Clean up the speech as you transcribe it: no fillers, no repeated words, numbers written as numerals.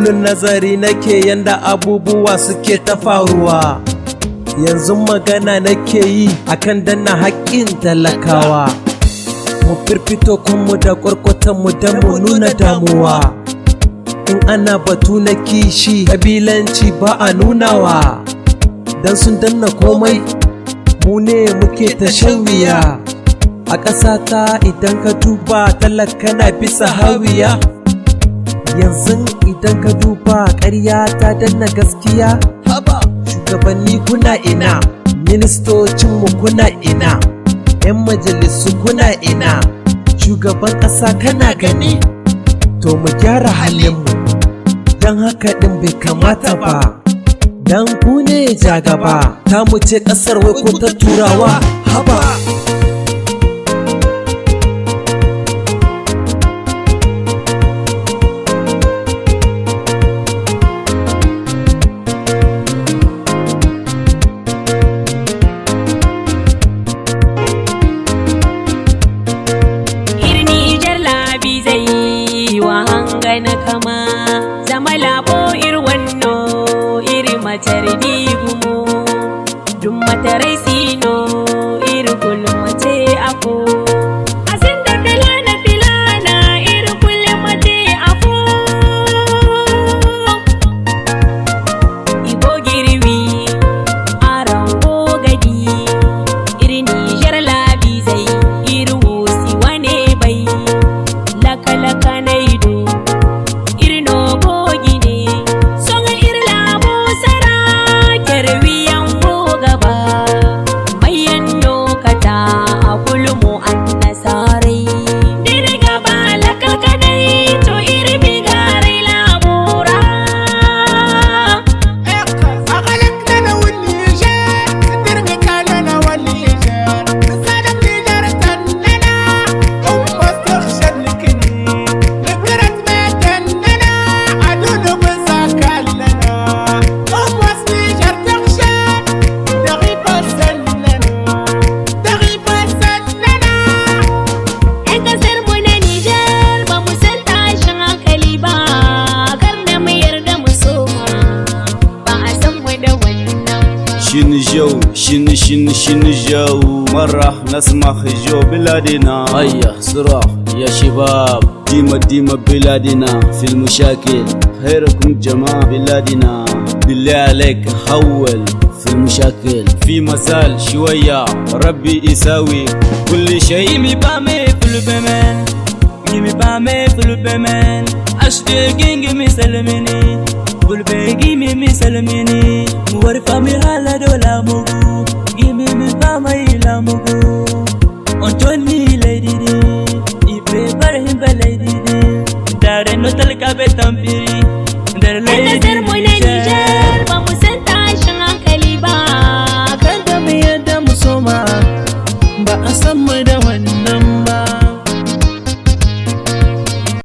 kullun nazari nake yanda abubuwa suke ta faruwa. Yanzu magana nake yi akan danna haƙƙin talakawa. Mu firfito kanmu da kwarkwatanmu don mu nuna damuwa. In ana batu na kishi kabilanci ba a nunawa, dan sun danna komai mu ne muke ta shan wuya. A ƙasata idan ka duba talaka na bisa hawiya. Yanzu idan ka duba ƙarya ta danna gaskiya. Shugabanni kuna ina, ministocinmu kuna ina, 'yan majalisu kuna ina, shugaban ƙasa kana gani. To mu gyara halinmu, don haka ɗin bai kamata ba, dan ku ne jagaba. Ta mu ce ƙasar wai ko ta turawa haba. na kama zama labo irwanno iri matar digumo dum matarai sino iri kulmate afo asinda filana iri kulmate afo ibo girwi arango gadi iri Niger labi zai iri wosi wane bai laka na ido شن جو مرة نسمع جو بلادنا. هيا صراخ يا شباب، ديما بلادنا في المشاكل، خيركم جماعة بلادنا. بالله عليك حول في المشاكل، في مسال شوية ربي يساوي كل شيء. Gimme bame fulbemen, gimme bame fulbemen, ashtegin gimme salamini, fulbe gimme mi salamini, muwarfa mi hala dola mugu. Gimme me fama ila mugu Ontoni lady di Ipe para himba lady di Dare no talka be tampiri